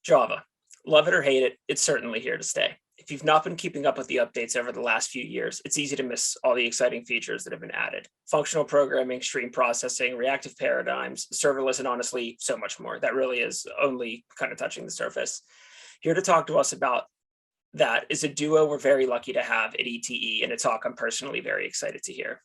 Java. Love it or hate it, it's certainly here to stay. If you've not been keeping up with the updates over the last few years, it's easy to miss all the exciting features that have been added. Functional programming, stream processing, reactive paradigms, serverless, and honestly, so much more. That really is only kind of touching the surface. Here to talk to us about that is a duo we're very lucky to have at ETE, and a talk I'm personally very excited to hear.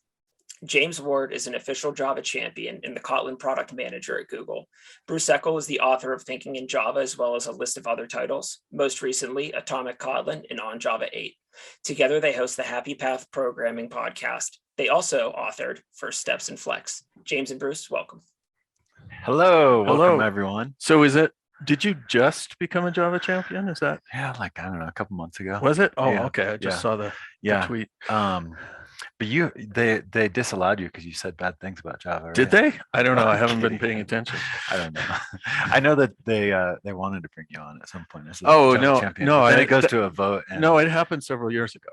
James Ward is an official Java champion and the Kotlin product manager at Google. Bruce Eckel is the author of Thinking in Java, as well as a list of other titles, most recently Atomic Kotlin and On Java 8. Together, they host the Happy Path Programming podcast. They also authored First Steps in Flex. James and Bruce, welcome. Hello, welcome everyone. So did you just become a Java champion? Is that? Yeah, I don't know, a couple months ago. Was it? Oh, yeah. Okay. I just saw the tweet. But they disallowed you because you said bad things about Java, right? Did they? I don't know. I haven't been paying attention. I don't know. I know that they wanted to bring you on at some point. No. And it goes to a vote. No, it happened several years ago.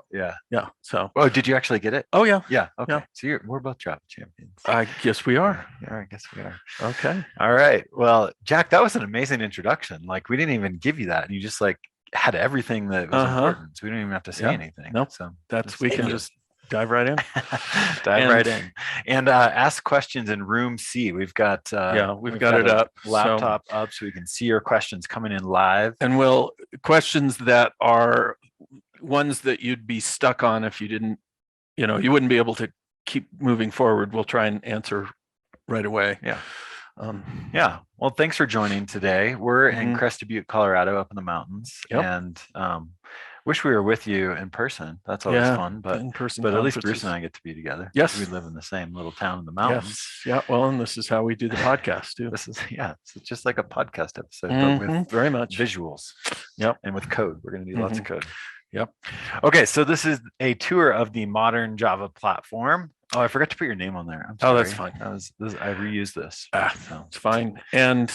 Yeah. So. Oh, did you actually get it? Oh yeah. Yeah. Okay. Yeah. So we're both Java champions. I guess we are. Yeah, I guess we are. Okay. All right. Well, Jack, that was an amazing introduction. Like, we didn't even give you that, and you just had everything that was important. So we don't even have to say anything. Nope. So we can just dive right in. Right in and ask questions in room C. We've got we've got it up, laptop up, so we can see your questions coming in live. And questions that are ones that you'd be stuck on if you didn't, you wouldn't be able to keep moving forward. We'll try and answer right away. Well, thanks for joining today. We're in Crested Butte, Colorado, up in the mountains. Yep. And wish we were with you in person. That's always fun, but at least Bruce and I get to be together. Yes, we live in the same little town in the mountains. Yes. Yeah. Well, and this is how we do the podcast too. It's just like a podcast episode, but with very much visuals. Yep. And with code, we're going to do lots of code. Yep. Okay, so this is a tour of the modern Java platform. Oh, I forgot to put your name on there. I'm sorry. Oh, that's fine. I reused this. It's fine. And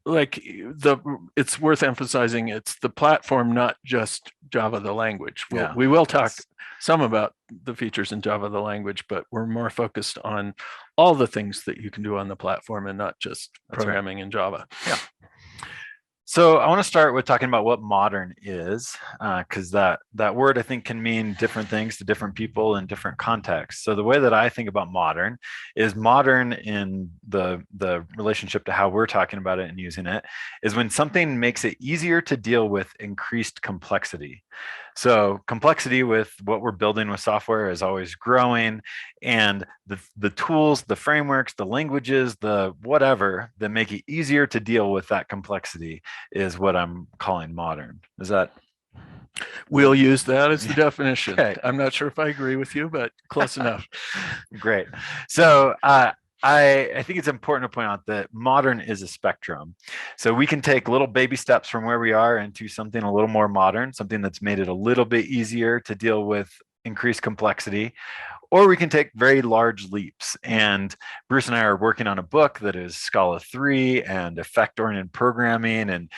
it's worth emphasizing it's the platform, not just Java the language. We will talk some about the features in Java the language, but we're more focused on all the things that you can do on the platform and not just programming in Java. Yeah. So I want to start with talking about what modern is, because that word, I think, can mean different things to different people in different contexts. So the way that I think about modern is modern in the relationship to how we're talking about it and using it is when something makes it easier to deal with increased complexity. So complexity with what we're building with software is always growing, and the tools, the frameworks, the languages, the whatever that make it easier to deal with that complexity is what I'm calling modern. Is that? We'll use that as the definition. Okay. I'm not sure if I agree with you, but close enough. Great. So I think it's important to point out that modern is a spectrum. So we can take little baby steps from where we are into something a little more modern, something that's made it a little bit easier to deal with increased complexity, or we can take very large leaps. And Bruce and I are working on a book that is Scala 3 and effect-oriented programming, and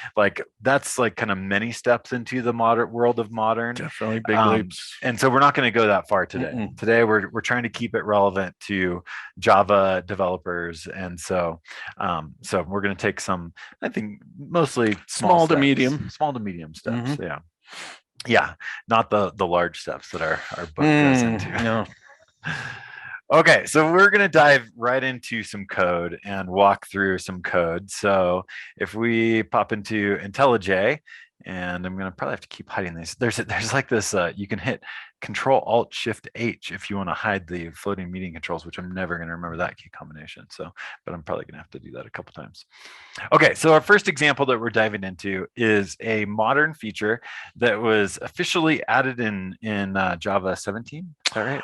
that's kind of many steps into the modern world of modern. Definitely big leaps. And so we're not going to go that far today. Today we're trying to keep it relevant to Java developers, and so we're going to take some, I think, mostly small to medium steps. Yeah, not the large steps that our book goes into. No. Okay, so we're going to dive right into some code and walk through some code. So if we pop into IntelliJ, and I'm going to probably have to keep hiding these. There's like this, you can hit Control-Alt-Shift-H if you want to hide the floating meeting controls, which I'm never going to remember that key combination. But I'm probably going to have to do that a couple times. Okay, so our first example that we're diving into is a modern feature that was officially added in Java 17. Is that right?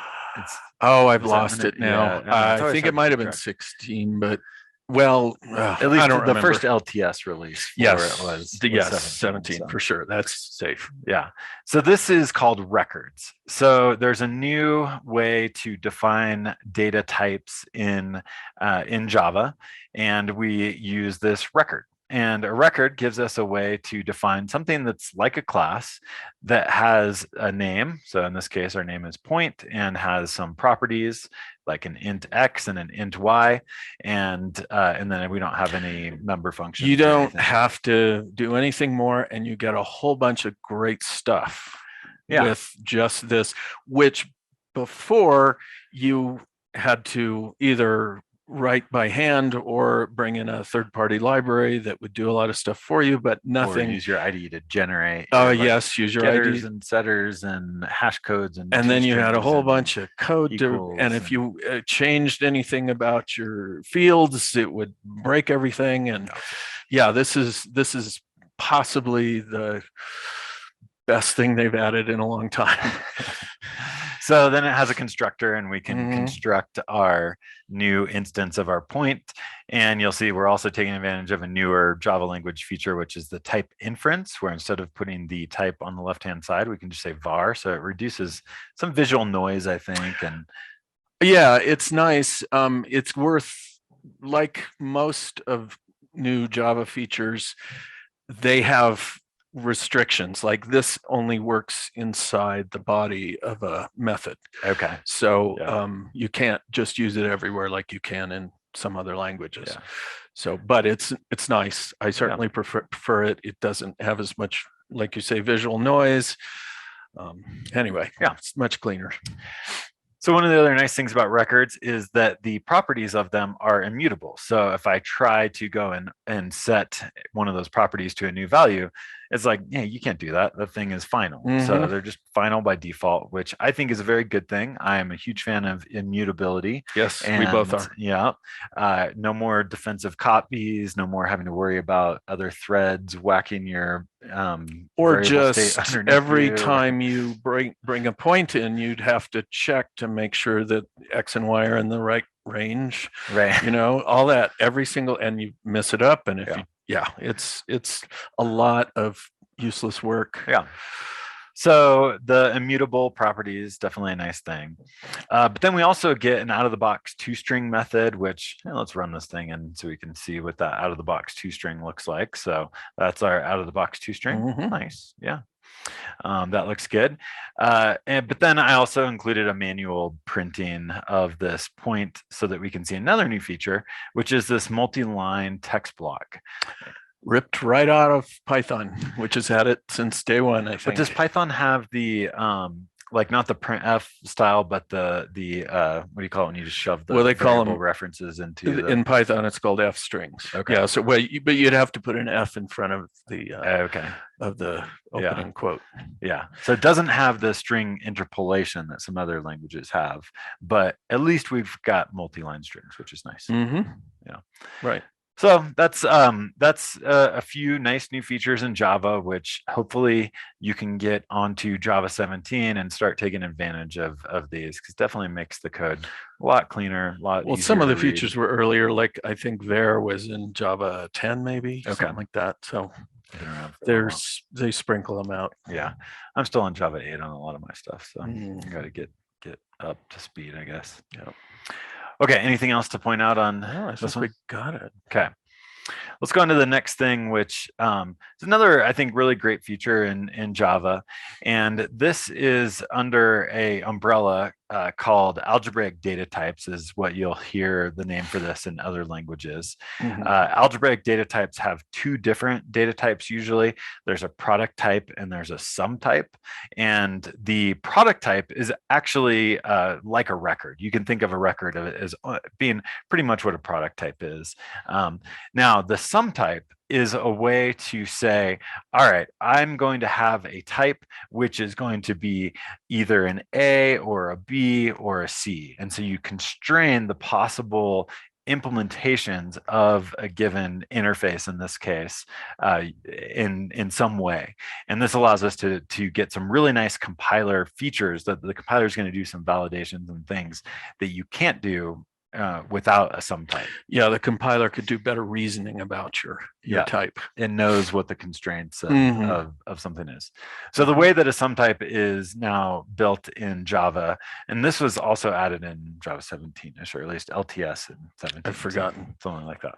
I've lost it now. Yeah, I think it might have been 16, but at least the first LTS release. Yes, it was. Yes, 17 for sure. That's safe. Yeah. So this is called records. So there's a new way to define data types in Java, and we use this record. And a record gives us a way to define something that's like a class that has a name. So in this case, our name is point and has some properties like an int x and an int y, and then we don't have any member functions. You don't have to do anything more, and you get a whole bunch of great stuff with just this, which before you had to either write by hand or bring in a third-party library that would do a lot of stuff for you, but nothing. Or use your IDE to generate. Yes, use your getters IDE and setters and hash codes and then you had a whole bunch of code and if you changed anything about your fields, it would break everything. And yeah, this is possibly the best thing they've added in a long time. So then it has a constructor, and we can construct our new instance of our point. And you'll see we're also taking advantage of a newer Java language feature, which is the type inference, where instead of putting the type on the left-hand side, we can just say var. So it reduces some visual noise, I think. And yeah, it's nice. It's worth, like most of new Java features, they have restrictions, like this only works inside the body of a method. Okay. So you can't just use it everywhere like you can in some other languages. Yeah. So, but it's nice. I certainly prefer it. It doesn't have as much, like you say, visual noise. Anyway, it's much cleaner. So one of the other nice things about records is that the properties of them are immutable. So if I try to go in and set one of those properties to a new value, it's like, yeah, you can't do that. The thing is final. So they're just final by default, which I think is a very good thing. I am a huge fan of immutability. Yes, we both are. Yeah. No more defensive copies, no more having to worry about other threads whacking your or just every time you bring a point in, you'd have to check to make sure that X and Y are in the right range. Right. You know, all that, every single, and you mess it up. And if it's a lot of useless work. Yeah. So the immutable property is definitely a nice thing. But then we also get an out-of-the-box toString method, which let's run this thing and so we can see what that out-of-the-box toString looks like. So that's our out-of-the-box toString. Nice. Yeah. That looks good. But then I also included a manual printing of this point so that we can see another new feature, which is this multi-line text block. Ripped right out of Python, which has had it since day one, I think. But does Python have the like not the printf style, but the what do you call it when you just shove the they call them references into in Python? It's called f strings. Okay. Yeah. So but you'd have to put an f in front of the of the opening quote. Yeah. So it doesn't have the string interpolation that some other languages have, but at least we've got multi-line strings, which is nice. Yeah. Right. So that's a few nice new features in Java, which hopefully you can get onto Java 17 and start taking advantage of these, because definitely makes the code a lot cleaner, a lot easier. Well, some of the features were earlier, like I think var was in Java 10, maybe something like that. So they sprinkle them out. Yeah, I'm still in Java 8 on a lot of my stuff, so I got to get up to speed, I guess. Yeah. Okay, anything else to point out on this one? We got it. Okay. Let's go on to the next thing, which is another, I think, really great feature in Java. And this is under a umbrella called algebraic data types, is what you'll hear the name for this in other languages. Algebraic data types have two different data types usually. There's a product type and there's a sum type. And the product type is actually like a record. You can think of a record as being pretty much what a product type is. Now, the sum type is a way to say, all right, I'm going to have a type which is going to be either an A or a B or a C. And so you constrain the possible implementations of a given interface, in this case, in some way. And this allows us to get some really nice compiler features that the compiler is going to do some validations and things that you can't do without a sum type. Yeah, the compiler could do better reasoning about your type. It knows what the constraints of something is. So the way that a sum type is now built in Java, and this was also added in Java 17-ish, or at least LTS in 17. I've forgotten. Something like that.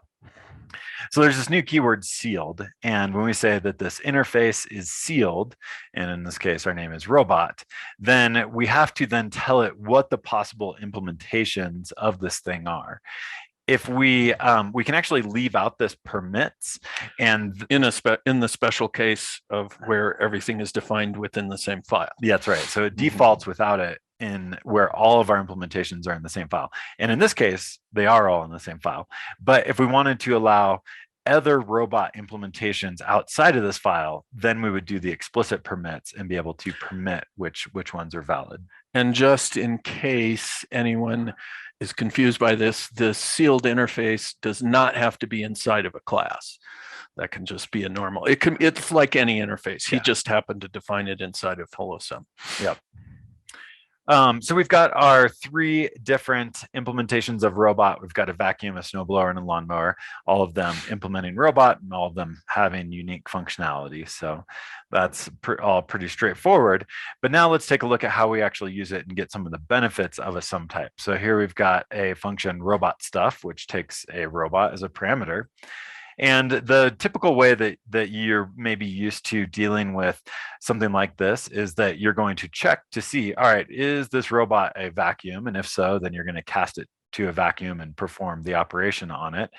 So there's this new keyword sealed. And when we say that this interface is sealed, and in this case, our name is robot, then we have to then tell it what the possible implementations of this thing are. If we can actually leave out this permits, and in the special case of where everything is defined within the same file. Yeah, that's right. So it defaults without it in where all of our implementations are in the same file. And in this case, they are all in the same file. But if we wanted to allow other robot implementations outside of this file, then we would do the explicit permits and be able to permit which ones are valid. And just in case anyone is confused by this, the sealed interface does not have to be inside of a class. That can just be a normal. It's like any interface. He just happened to define it inside of HelloSum. Yep. So we've got our 3 different implementations of robot. We've got a vacuum, a snowblower, and a lawnmower, all of them implementing robot and all of them having unique functionality. So that's all pretty straightforward. But now let's take a look at how we actually use it and get some of the benefits of a sum type. So here we've got a function robot stuff, which takes a robot as a parameter. And the typical way that you're maybe used to dealing with something like this is that you're going to check to see, all right, is this robot a vacuum? And if so, then you're going to cast it to a vacuum and perform the operation on it.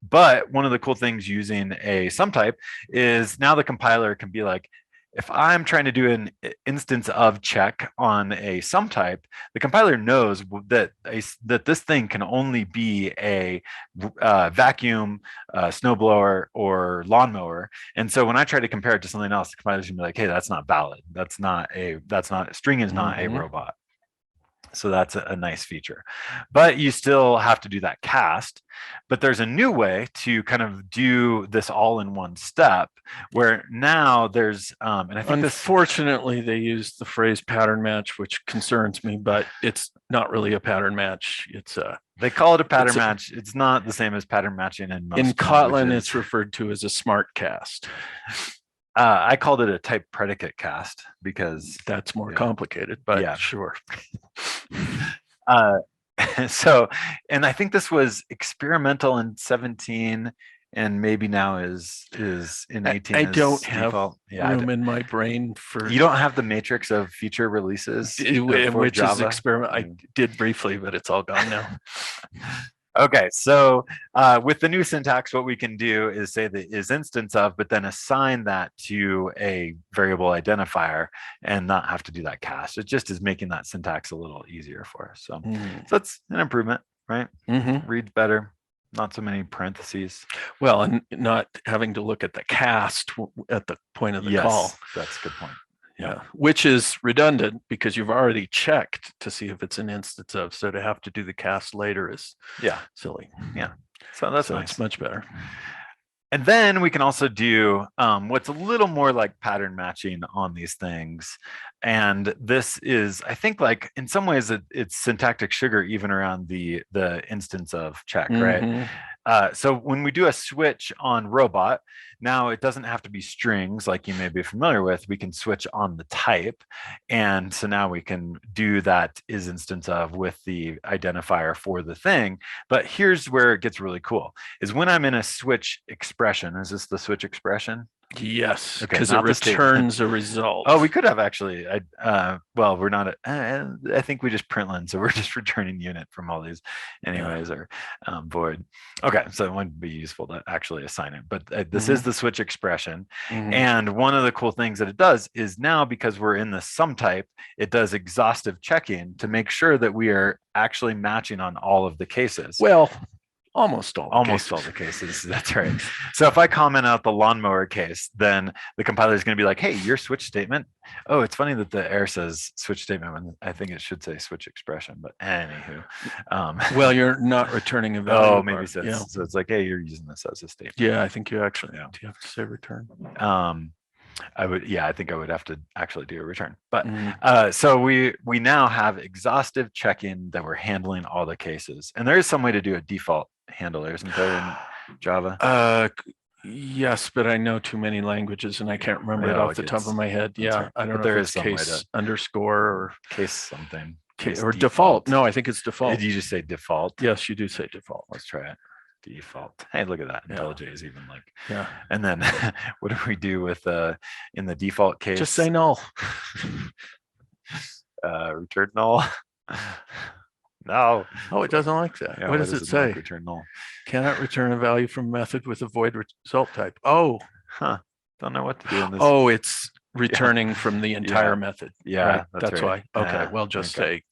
But one of the cool things using a sum type is now the compiler can be like, if I'm trying to do an instance of check on a sum type, the compiler knows that this thing can only be a vacuum, snowblower, or lawnmower. And so when I try to compare it to something else, the compiler's gonna be like, hey, that's not valid. String is not a robot. So that's a nice feature. But you still have to do that cast. But there's a new way to kind of do this all in one step where now there's, and I think unfortunately they use the phrase pattern match, which concerns me, but it's not really a pattern match. They call it a pattern match. It's not the same as pattern matching in most languages. Kotlin, it's referred to as a smart cast. I called it a type predicate cast because that's more complicated, but yeah, sure. So, and I think this was experimental in 17 and maybe now is in 18. I don't have room in my brain for. You don't have the matrix of feature releases, which Java? Is experiment. I did briefly, but it's all gone now. Okay, so with the new syntax, what we can do is say that is instance of, but then assign that to a variable identifier and not have to do that cast. It just is making that syntax a little easier for us. So, so that's an improvement, right? Reads better, not so many parentheses. Well, and not having to look at the cast at the point of the call. That's a good point. Yeah, which is redundant because you've already checked to see if it's an instance of. So to have to do the cast later is silly. Yeah, so that's nice. It's much better. And then we can also do what's a little more like pattern matching on these things. And this is, I think, like in some ways it's syntactic sugar even around the instance of check, right? So when we do a switch on robot, now it doesn't have to be strings like you may be familiar with. We can switch on the type. And so now we can do that is instance of with the identifier for the thing. But here's where it gets really cool is when I'm in a switch expression. Is this the switch expression? Yes, because it returns a result. Oh, we could have actually. Well, we're not. I think we just println, so we're just returning unit from all these, anyways, or void. Okay, so it wouldn't be useful to actually assign it, but this is the switch expression, and one of the cool things that it does is now because we're in the sum type, it does exhaustive checking to make sure that we are actually matching on all of the cases. Well. Almost all the cases. That's right. So if I comment out the lawnmower case, then the compiler is going to be like, hey, your switch statement. Oh, it's funny that the error says switch statement when I think it should say switch expression, but anywho. Well, you're not returning a value. Oh, maybe so. So it's like, hey, you're using this as a statement. Yeah, I think you actually do you have to say return? I think I would have to actually do a return. But so we now have exhaustive checking that we're handling all the cases. And there is some way to do a default handler, isn't there in Java? Yes, but I know too many languages and I can't remember it off the top of my head. Yeah, I don't know if it's case underscore or case something. Or default. No, I think it's default. Did you just say default? Yes, you do say default. Let's try it. default. Hey, look at that. Yeah. IntelliJ is even like. Yeah. And then what do we do with in the default case? Just say null. Return null. No. Oh, it doesn't like that. Yeah, what does it say? Like return null. Cannot return a value from method with a void result type. Oh. Huh. Don't know what to do in this. Oh, it's returning from the entire method. Yeah, right? that's right. why. Okay, Yeah, well, just say.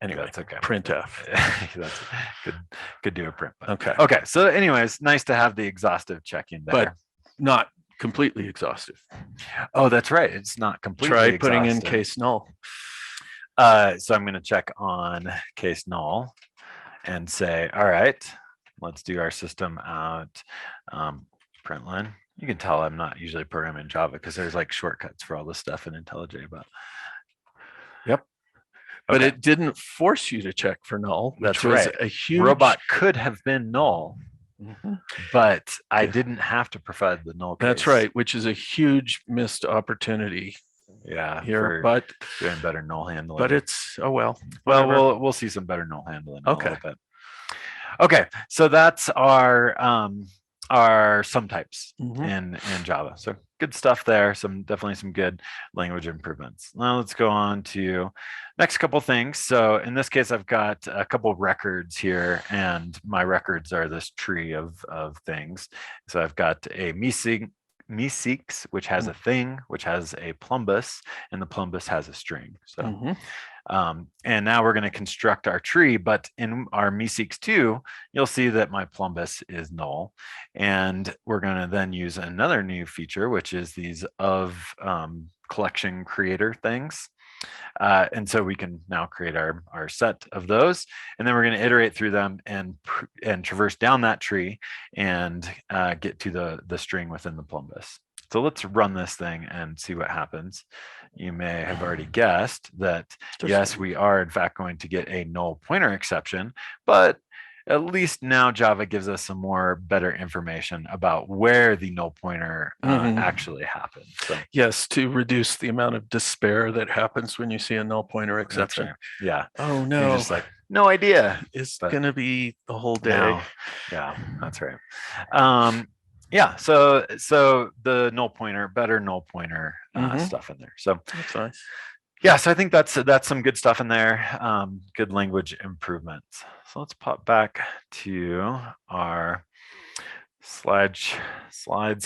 Anyway, that's okay. Printf. That's good. Could do a print. Okay. Okay. So, anyways, nice to have the exhaustive check-in there, but not completely exhaustive. Oh, that's right. It's not completely. Try putting in case null. So I'm going to check on case null and say, all right, let's do our system out println. You can tell I'm not usually programming in Java because there's like shortcuts for all this stuff in IntelliJ. But yep. But it didn't force you to check for null. That's was right. A huge robot could have been null, but I didn't have to provide the null case. That's right, which is a huge missed opportunity. Yeah, here, but doing better null handling. But it's well, we'll see some better null handling. Okay. A little bit. Okay, so that's our sum types in Java. So good stuff there. Definitely some good language improvements. Now let's go on to next couple things. So in this case, I've got a couple of records here, and my records are this tree of things. So I've got a meseeks, which has a thing, which has a plumbus, and the plumbus has a string. So and now we're going to construct our tree, but in our meseeks2, you'll see that my plumbus is null. And we're going to then use another new feature, which is these of collection creator things. And so we can now create our set of those, and then we're going to iterate through them and traverse down that tree and get to the string within the plumbus. So let's run this thing and see what happens. You may have already guessed that, yes, we are in fact going to get a null pointer exception, but at least now Java gives us some better information about where the null pointer actually happens. So, yes, to reduce the amount of despair that happens when you see a null pointer exception. Right. Yeah. Oh no. You're just like, no idea. It's going to be the whole day. No. Yeah, that's right. Yeah, so the null pointer, better null pointer stuff in there. So that's nice. Yeah, so I think that's some good stuff in there. Good language improvements. So let's pop back to our slides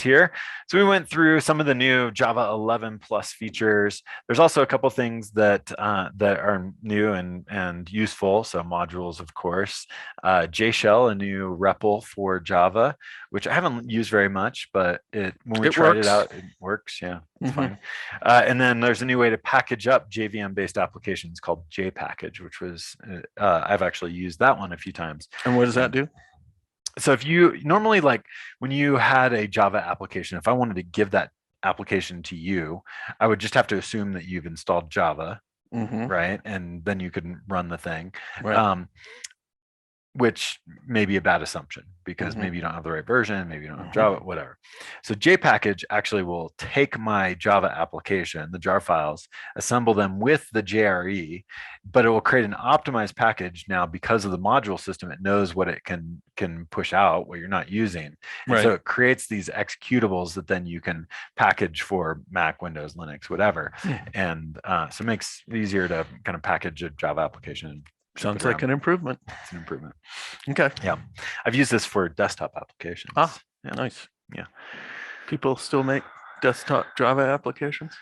here. So we went through some of the new Java 11 plus features. There's also a couple things that are new and useful. So modules, of course, JShell, a new REPL for Java, which I haven't used very much, but when we tried it out, it works. Yeah, it's fine. And then there's a new way to package up JVM based applications called JPackage, which was I've actually used that one a few times. And what does that do? So if you normally, like when you had a Java application, if I wanted to give that application to you, I would just have to assume that you've installed Java, right? And then you can run the thing, which may be a bad assumption because maybe you don't have the right version, maybe you don't have Java, whatever. So JPackage actually will take my Java application, the jar files, assemble them with the JRE, but it will create an optimized package. Now, because of the module system, it knows what it can push out, what you're not using. And so it creates these executables that then you can package for Mac, Windows, Linux, whatever. And so it makes it easier to kind of package a Java application. Sounds like an improvement. It's an improvement. Okay. Yeah. I've used this for desktop applications. Yeah. Nice. Yeah. People still make desktop Java applications?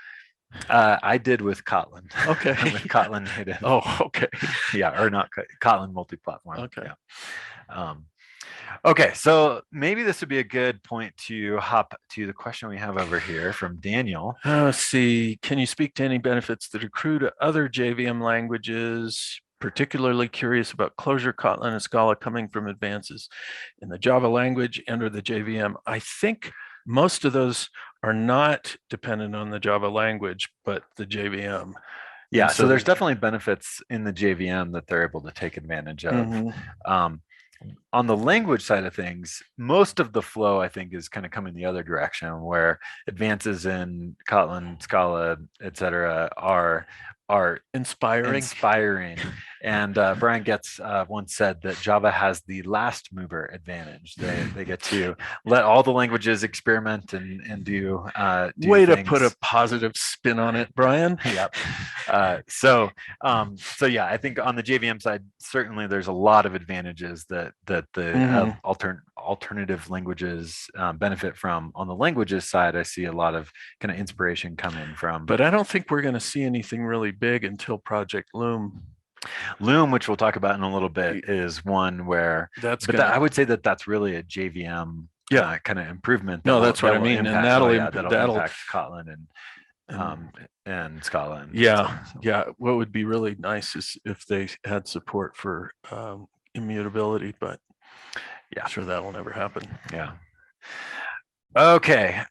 I did with Kotlin. Okay. With Kotlin native. Oh, okay. Yeah, or not Kotlin multi-platform. Okay. Yeah. Okay, so maybe this would be a good point to hop to the question we have over here from Daniel. Let's see. Can you speak to any benefits that accrue to other JVM languages? Particularly curious about Clojure, Kotlin, and Scala coming from advances in the Java language and or the JVM. I think most of those are not dependent on the Java language, but the JVM. Yeah, so there's definitely benefits in the JVM that they're able to take advantage of. On the language side of things, most of the flow, I think, is kind of coming the other direction, where advances in Kotlin, Scala, et cetera, are inspiring And Brian Getz once said that Java has the last mover advantage. They get to let all the languages experiment and do Way things. to put a positive spin on it, Brian. Yep. So yeah, I think on the JVM side, certainly there's a lot of advantages that the alternative languages benefit from. On the languages side, I see a lot of kind of inspiration coming from. But I don't think we're going to see anything really big until Project Loom. Loom, which we'll talk about in a little bit, is one where I would say that that's really a JVM kind of improvement. That's what I mean, impact, and that'll impact Kotlin and Scala. What would be really nice is if they had support for immutability, but I'm sure that will never happen. Yeah. Okay.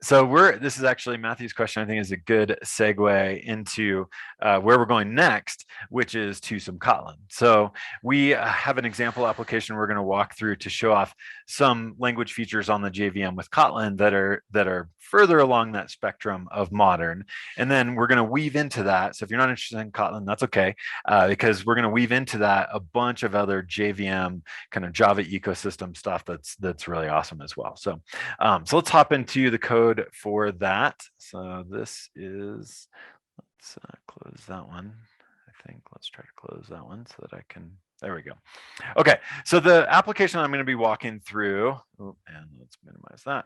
So this is actually Matthew's question. I think is a good segue into where we're going next, which is to some Kotlin. So we have an example application we're going to walk through to show off some language features on the JVM with Kotlin that are further along that spectrum of modern. And then we're going to weave into that. So if you're not interested in Kotlin, that's okay, because we're going to weave into that a bunch of other JVM kind of Java ecosystem stuff that's really awesome as well. So let's hop into the code for that. So this is, let's close that one. I think let's try to close that one so that I can, there we go. Okay, so the application I'm going to be walking through, and let's minimize that.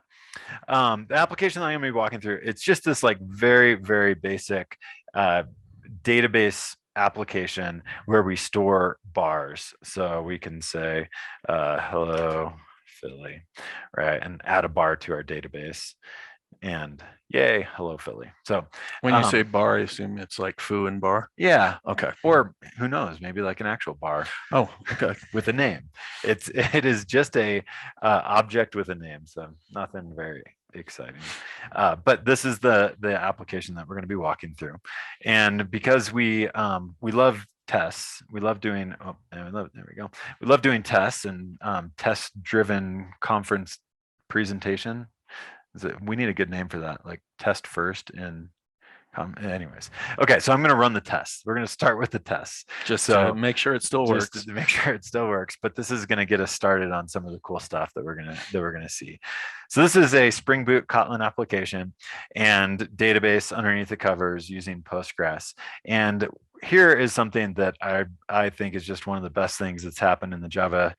The application I'm going to be walking through, it's just this like very, very basic database application where we store bars. So we can say, hello, Philly, right? And add a bar to our database. And yay, hello Philly. So when you say bar, I assume it's like foo and bar. Yeah. Okay. Or who knows, maybe like an actual bar. Oh, okay. With a name. It is just a object with a name. So nothing very exciting. But this is the application that we're going to be walking through. And because we love tests, we love doing there we go. We love doing tests and test-driven conference presentation. We need a good name for that, like test first and anyways. Okay, so I'm going to run the tests. We're going to start with the tests just to make sure it still works. To make sure it still works. But this is going to get us started on some of the cool stuff that we're going to see. So this is a Spring Boot Kotlin application and database underneath the covers using Postgres. And here is something that I think is just one of the best things that's happened in the Java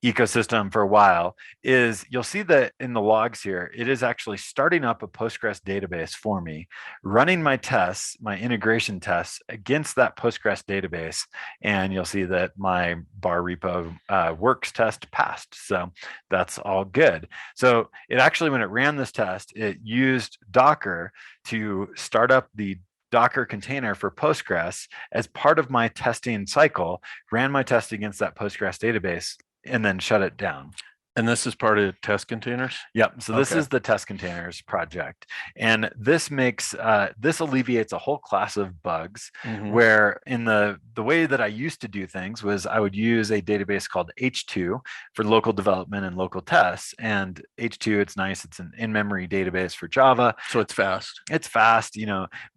ecosystem for a while. Is you'll see that in the logs here, it is actually starting up a Postgres database for me, running my tests, my integration tests against that Postgres database. And you'll see that my bar repo works test passed. So that's all good. So it actually, when it ran this test, it used Docker to start up the Docker container for Postgres as part of my testing cycle, ran my test against that Postgres database, and then shut it down. And this is part of Testcontainers? Yep. So this is the Testcontainers project. And this makes, this alleviates a whole class of bugs where in the way that I used to do things was I would use a database called H2 for local development and local tests. And H2, it's nice. It's an in-memory database for Java. So it's fast. It's fast,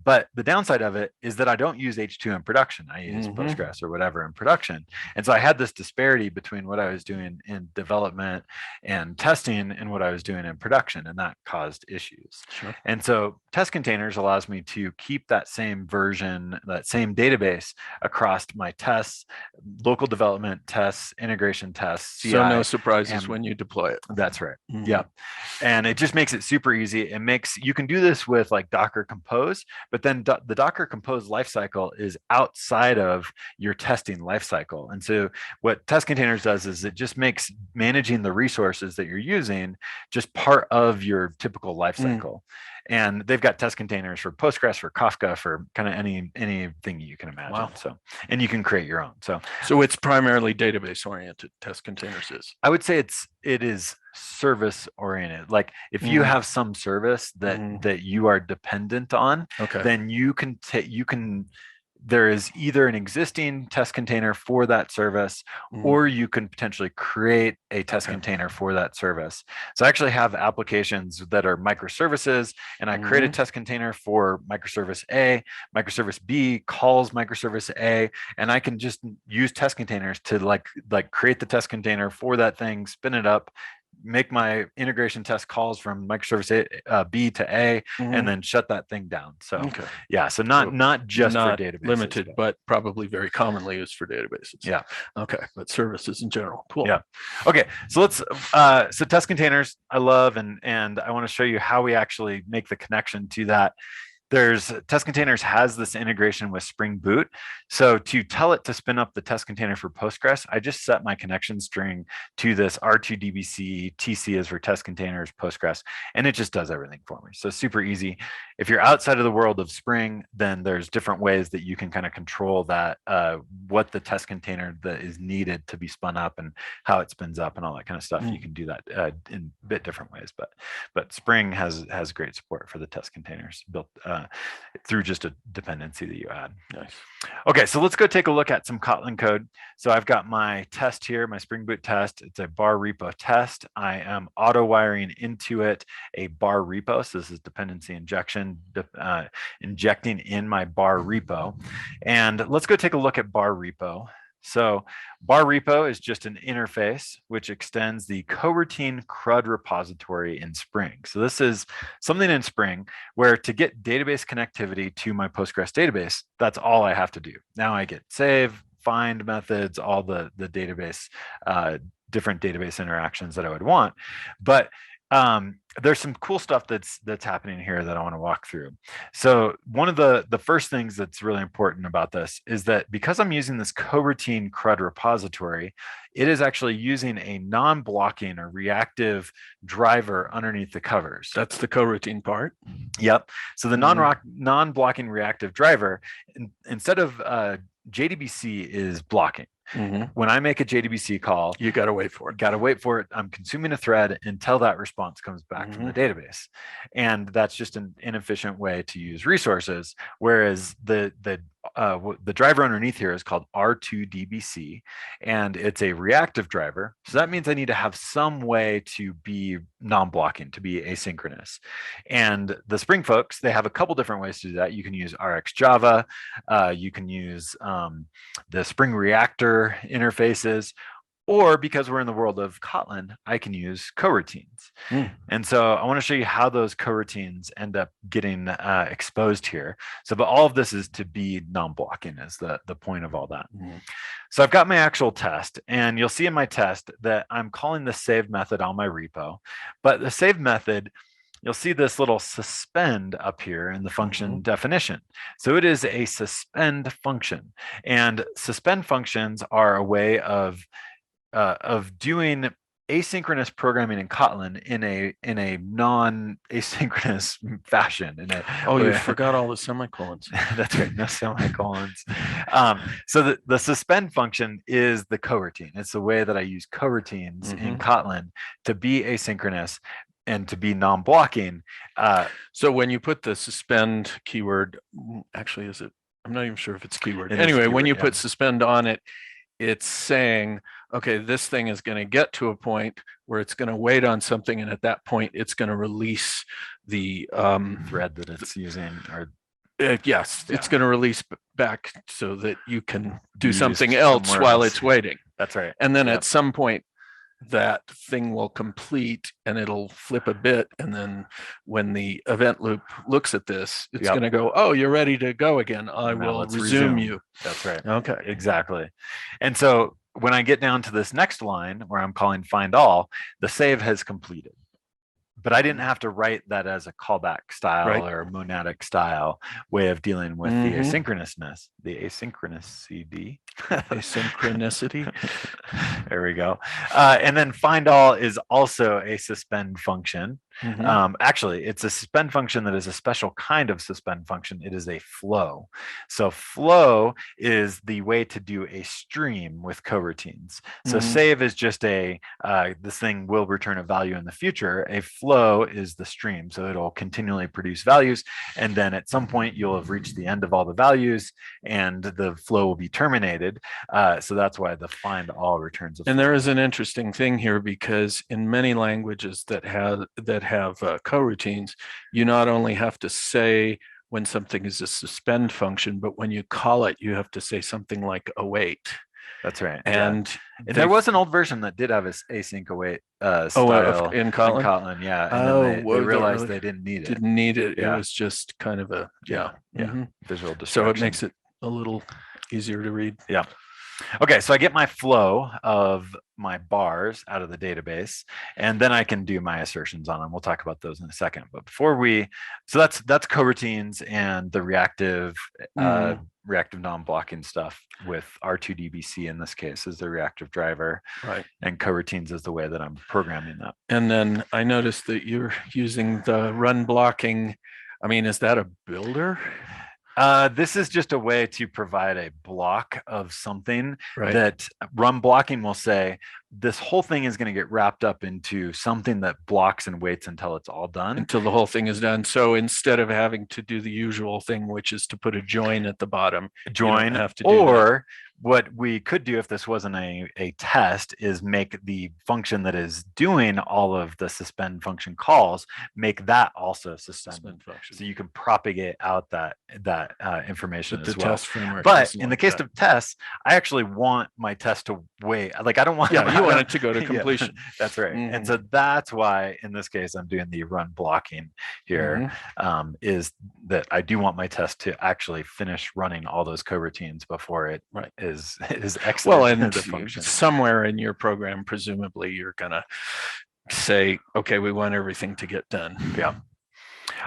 but the downside of it is that I don't use H2 in production. I use Postgres or whatever in production. And so I had this disparity between what I was doing in development and testing and what I was doing in production, and that caused issues. Sure. And so Testcontainers allows me to keep that same version, that same database across my tests, local development tests, integration tests, CI. So no surprises when you deploy it. That's right. Yeah. And it just makes it super easy. You can do this with like Docker Compose, but then the Docker Compose lifecycle is outside of your testing lifecycle. And so what Testcontainers does is it just makes managing the resources that you're using just part of your typical lifecycle. And they've got Testcontainers for Postgres, for Kafka, for kind of anything you can imagine. Wow. So, and you can create your own. So it's primarily database oriented. Testcontainers is. I would say it is service oriented. Like if you have some service that you are dependent on, then you can there is either an existing test container for that service, or you can potentially create a test container for that service. So I actually have applications that are microservices, and I create a test container for microservice A. Microservice B calls microservice A, and I can just use test containers to like create the test container for that thing, spin it up, make my integration test calls from microservice B to A, and then shut that thing down. So yeah, so not just for databases, limited, but probably very commonly used for databases. Yeah. Okay, but services in general. Cool. Yeah. Okay, so let's so test containers I love, and I want to show you how we actually make the connection to that. There's Testcontainers has this integration with Spring Boot. So to tell it to spin up the test container for Postgres, I just set my connection string to this R2DBC, TC is for test containers, Postgres, and it just does everything for me. So super easy. If you're outside of the world of Spring, then there's different ways that you can kind of control that, what the test container that is needed to be spun up and how it spins up and all that kind of stuff. You can do that in a bit different ways, but Spring has great support for the test containers built through just a dependency that you add. Nice. Okay, so let's go take a look at some Kotlin code. So I've got my test here, my Spring Boot test. It's a bar repo test. I am auto wiring into it a bar repo. So this is dependency injection, injecting in my bar repo. And let's go take a look at bar repo. So bar repo is just an interface which extends the coroutine CRUD repository in Spring. So this is something in Spring where to get database connectivity to my Postgres database, that's all I have to do. Now I get save, find methods, all the database, different database interactions that I would want. But there's some cool stuff that's happening here that I want to walk through. So one of the first things that's really important about this is that because I'm using this coroutine CRUD repository, it is actually using a non-blocking or reactive driver underneath the covers. That's the coroutine part. Yep. So the non-blocking reactive driver, instead of JDBC is blocking. When I make a JDBC call, you got to wait for it. Got to wait for it. I'm consuming a thread until that response comes back from the database, and that's just an inefficient way to use resources. Whereas the driver underneath here is called R2DBC, and it's a reactive driver. So that means I need to have some way to be non-blocking, to be asynchronous. And the Spring folks, they have a couple different ways to do that. You can use RxJava, you can use the Spring Reactor interfaces, or because we're in the world of Kotlin, I can use coroutines. And so I want to show you how those coroutines end up getting exposed here. So, but all of this is to be non-blocking is the point of all that. So I've got my actual test, and you'll see in my test that I'm calling the save method on my repo, but the save method, you'll see this little suspend up here in the function definition. So it is a suspend function, and suspend functions are a way of doing asynchronous programming in Kotlin in a non-asynchronous fashion. You forgot all the semicolons. That's right, no semicolons. So the suspend function is the coroutine. It's the way that I use coroutines in Kotlin to be asynchronous and to be non-blocking. So when you put the suspend keyword, actually, is it? I'm not even sure if it's keyword. Anyway, when you put suspend on it, it's saying, okay, this thing is going to get to a point where it's going to wait on something, and at that point, it's going to release the thread that it's using. Or it's going to release back so that you can do something else while it's waiting. That's right. And then at some point, that thing will complete and it'll flip a bit, and then when the event loop looks at this, it's going to go, oh, you're ready to go again. I will resume you. That's right. Okay, exactly. And so when I get down to this next line where I'm calling find all, the save has completed. But I didn't have to write that as a callback style or a monadic style way of dealing with the asynchronousness, the asynchronicity. Asynchronicity. There we go. And then find all is also a suspend function. Actually, it's a suspend function that is a special kind of suspend function. It is a flow. So flow is the way to do a stream with coroutines. So save is just this thing will return a value in the future. A flow is the stream. So it'll continually produce values. And then at some point, you'll have reached the end of all the values and the flow will be terminated. So that's why the find all returns a flow. And there is an interesting thing here, because in many languages that have coroutines, you not only have to say when something is a suspend function, but when you call it, you have to say something like await. That's right. And there was an old version that did have async await style in Kotlin. Yeah. And then they realized they didn't need it. Didn't need it. Yeah. It was just kind of a visual distraction. So it makes it a little easier to read. Yeah. Okay, so I get my flow of my bars out of the database, and then I can do my assertions on them. We'll talk about those in a second. But before so that's coroutines and the reactive non-blocking stuff with R2DBC in this case is the reactive driver, right? And coroutines is the way that I'm programming that. And then I noticed that you're using the run blocking. I mean, is that a builder? This is just a way to provide a block of something that run blocking will say, this whole thing is going to get wrapped up into something that blocks and waits until it's all done. Until the whole thing is done. So instead of having to do the usual thing, which is to put a join at the bottom, join, have to do or what we could do if this wasn't a test is make the function that is doing all of the suspend function calls, make that also suspend function. So you can propagate out that information as well. But in the case of tests, I actually want my test to wait. Like I don't want you want it to go to completion. That's right. And so that's why in this case I'm doing the run blocking here, is that I do want my test to actually finish running all those coroutines before it is exited. Well, and the function. Somewhere in your program, presumably you're gonna say, okay, we want everything to get done. Yeah.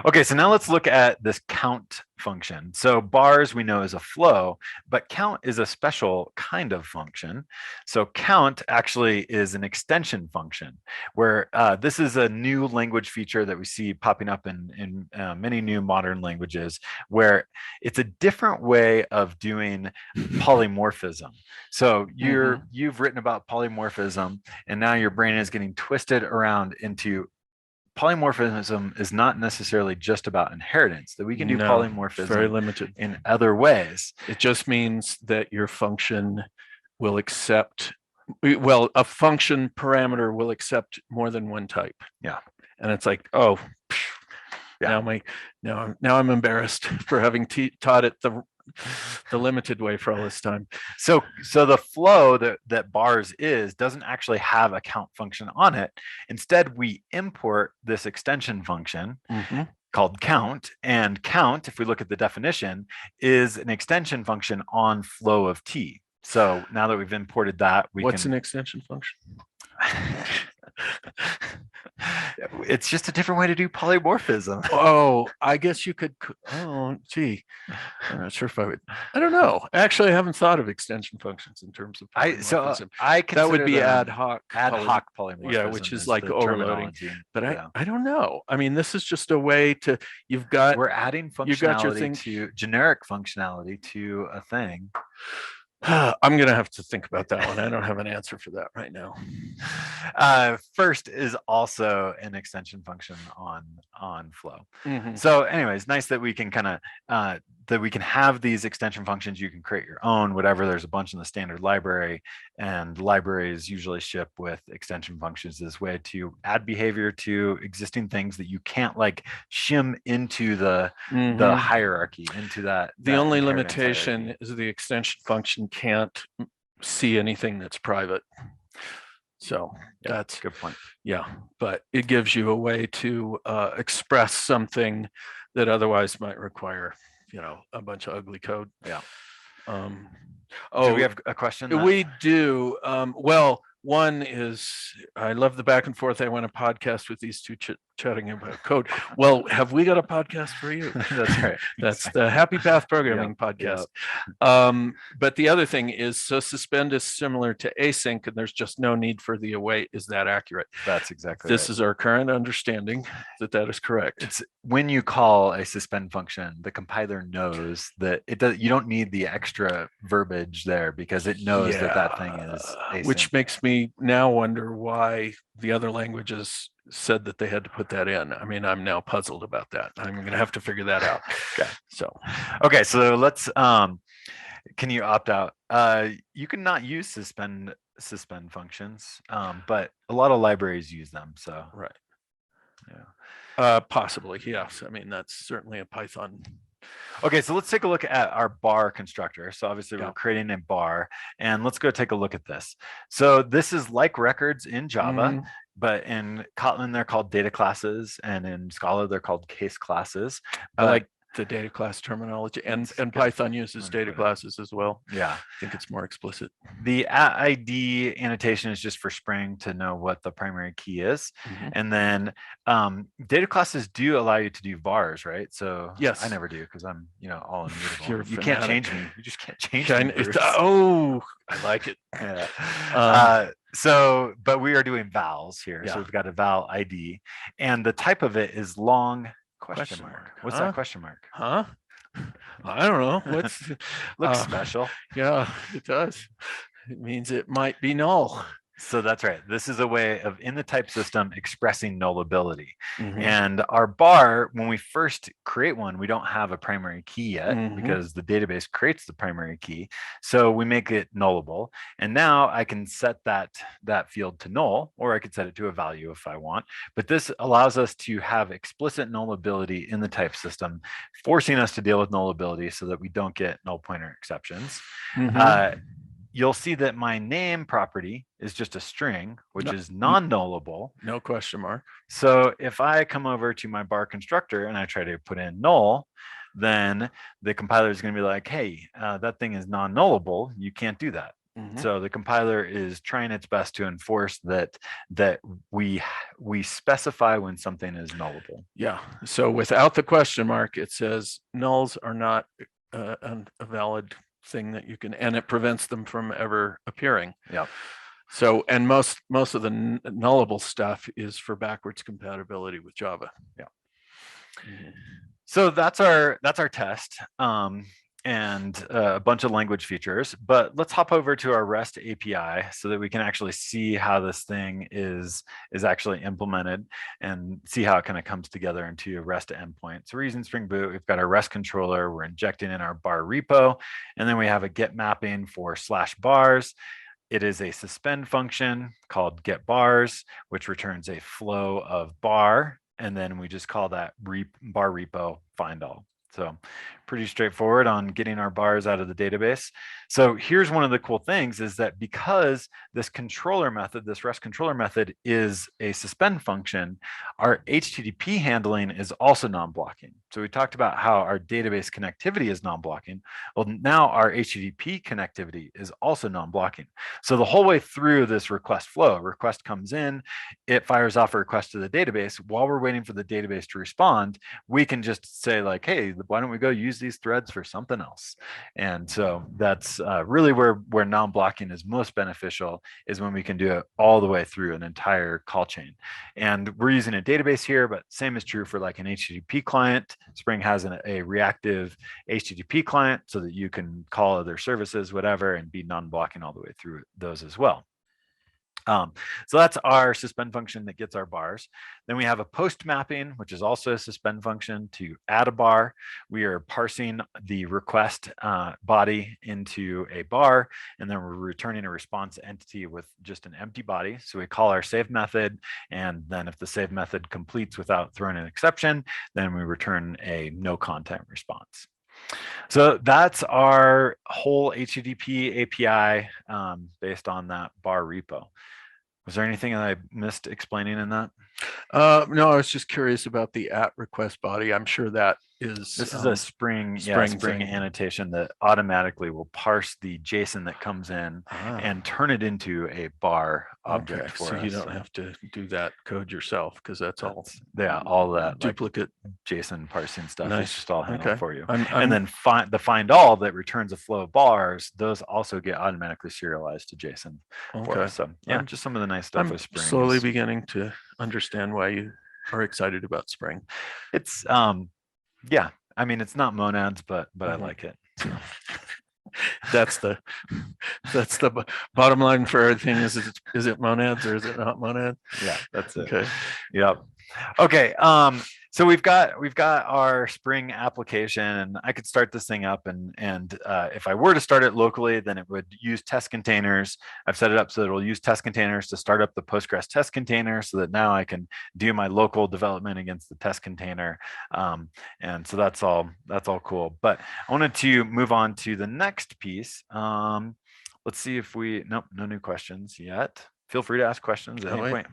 Okay, so now let's look at this count function. So bars we know is a flow, but count is a special kind of function. So count actually is an extension function where this is a new language feature that we see popping up in many new modern languages, where it's a different way of doing polymorphism. So you've written about polymorphism, and now your brain is getting twisted around into polymorphism is not necessarily just about inheritance, that we can do polymorphism very limited in other ways. It just means that your function will accept, well, a function parameter will accept more than one type. Yeah. And it's like, now I'm embarrassed for having taught it the limited way for all this time. So the flow that bars doesn't actually have a count function on it. Instead, we import this extension function called count, and count, if we look at the definition, is an extension function on flow of T. So now that we've imported that, what's an extension function? It's just a different way to do polymorphism. Oh, I guess you could. Oh, gee, I'm not sure if I would. I don't know. Actually, I haven't thought of extension functions in terms of polymorphism. That would be ad hoc polymorphism. Yeah, which is like overloading. But I don't know. I mean, this is just a way to. We're adding functionality generic functionality to a thing. I'm going to have to think about that one. I don't have an answer for that right now. First is also an extension function on flow. So anyways, nice that we can that we can have these extension functions. You can create your own, whatever. There's a bunch in the standard library, and libraries usually ship with extension functions as a way to add behavior to existing things that you can't like shim into the hierarchy, into that. The only limitation is the extension function can't see anything that's private. So that's a good point. Yeah, but it gives you a way to express something that otherwise might require, a bunch of ugly code. Yeah. Do we have a question? We do. Well, one is, I love the back and forth. I want to podcast with these two chatting about code. Well, have we got a podcast for you? That's right. That's the Happy Path Programming podcast. Yep. But the other thing is, so suspend is similar to async, and there's just no need for the await. Is that accurate? That's exactly This right. is our current understanding that is correct. It's when you call a suspend function, the compiler knows that it does. You don't need the extra verbiage there because it knows that thing is async. Which makes me now wonder why the other languages said that they had to put that in. I mean, I'm now puzzled about that. I'm going to have to figure that out. Okay, so let's can you opt out? You can not use suspend functions, but a lot of libraries use them. So right. Yeah. Possibly, yes. I mean, that's certainly a Python. Okay, so let's take a look at our bar constructor. So obviously we're creating a bar, and let's go take a look at this. So this is like records in Java, but in Kotlin they're called data classes, and in Scala they're called case classes. I like the data class terminology, and Python uses data classes as well. Yeah, I think it's more explicit. The @id annotation is just for Spring to know what the primary key is. And then data classes do allow you to do vars, right? So yes, I never do because I'm all immutable. You can't change me. You just can't change me. Oh, I like it. Yeah. So, but we are doing vals here. So we've got a val ID, and the type of it is long question mark. What's that question mark? Huh? I don't know. What's looks special. Yeah, it does. It means it might be null. So that's right. This is a way of, in the type system, expressing nullability. And our bar, when we first create one, we don't have a primary key yet because the database creates the primary key. So we make it nullable. And now I can set that field to null, or I could set it to a value if I want. But this allows us to have explicit nullability in the type system, forcing us to deal with nullability so that we don't get null pointer exceptions. You'll see that my name property is just a string, which is non-nullable. No question mark. So if I come over to my bar constructor and I try to put in null, then the compiler is going to be like, hey, that thing is non-nullable. You can't do that. So the compiler is trying its best to enforce that we specify when something is nullable. Yeah. So without the question mark, it says nulls are not a valid thing that you can, and it prevents them from ever appearing. Yeah. So, and most of the nullable stuff is for backwards compatibility with Java. Yeah. So that's our test. And a bunch of language features, but let's hop over to our REST API so that we can actually see how this thing is actually implemented and see how it kind of comes together into a REST endpoint. So we're using Spring Boot. We've got our REST controller. We're injecting in our bar repo, and then we have a get mapping for /bars. It is a suspend function called get bars, which returns a flow of bar, and then we just call that bar repo find all. So pretty straightforward on getting our bars out of the database. So here's one of the cool things is that because this controller method, this REST controller method is a suspend function, our HTTP handling is also non-blocking. So we talked about how our database connectivity is non-blocking. Well, now our HTTP connectivity is also non-blocking. So the whole way through this request flow, request comes in, it fires off a request to the database. While we're waiting for the database to respond, we can just say like, hey, why don't we go use these threads for something else? And so that's really where non-blocking is most beneficial, is when we can do it all the way through an entire call chain. And we're using a database here, but same is true for like an HTTP client. Spring has a reactive HTTP client so that you can call other services, whatever, and be non-blocking all the way through those as well. So that's our suspend function that gets our bars. Then we have a post mapping, which is also a suspend function to add a bar. We are parsing the request body into a bar, and then we're returning a response entity with just an empty body. So we call our save method, and then if the save method completes without throwing an exception, then we return a no content response. So that's our whole HTTP API based on that bar repo. Was there anything that I missed explaining in that? No, I was just curious about the @request body. I'm sure that is This is a Spring thing. annotation that automatically will parse the JSON that comes in and turn it into a bar object for so us. you don't have to do that code yourself, because that's all all that duplicate JSON parsing stuff Nice. is just all handled for you. And then the find all that returns a flow of bars, those also get automatically serialized to JSON for us. So yeah, just some of the nice stuff with Spring. Slowly beginning to understand why you are excited about Spring. It's yeah, I mean, it's not monads, but I like it. So. That's the bottom line for everything. Is it monads or is it not monads? Yeah, that's it. Okay. Yep. Okay. So we've got our Spring application, and I could start this thing up, and if I were to start it locally, then it would use test containers. I've set it up so that it'll use test containers to start up the Postgres test container, so that now I can do my local development against the test container. And so that's all cool. But I wanted to move on to the next piece. Let's see if nope, no new questions yet. Feel free to ask questions at any point.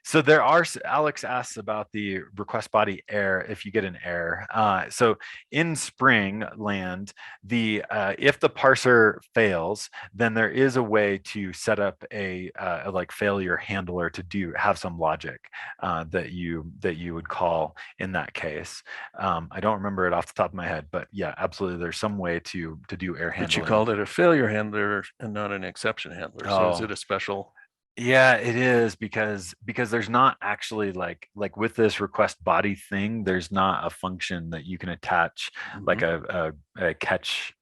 So there are, Alex asks about the request body error if you get an error. So in Spring land, if the parser fails, then there is a way to set up a like failure handler to have some logic that you would call in that case. I don't remember it off the top of my head, but yeah, absolutely, there's some way to do error handling. But you called it a failure handler and not an exception handler. So is it a special? Yeah, it is, because there's not actually like with this request body thing, there's not a function that you can attach like a catch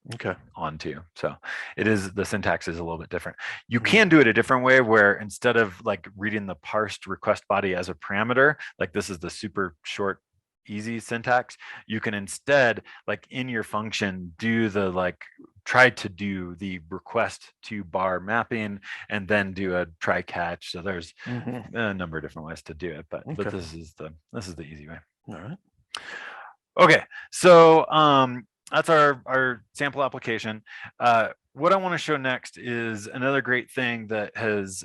onto. So the syntax is a little bit different. You can do it a different way, where instead of like reading the parsed request body as a parameter, like this is the super short easy syntax, you can instead, like in your function, try to do the request to bar mapping and then do a try catch. So there's a number of different ways to do it, but this is the easy way. All right. Okay, so that's our sample application. What I want to show next is another great thing that is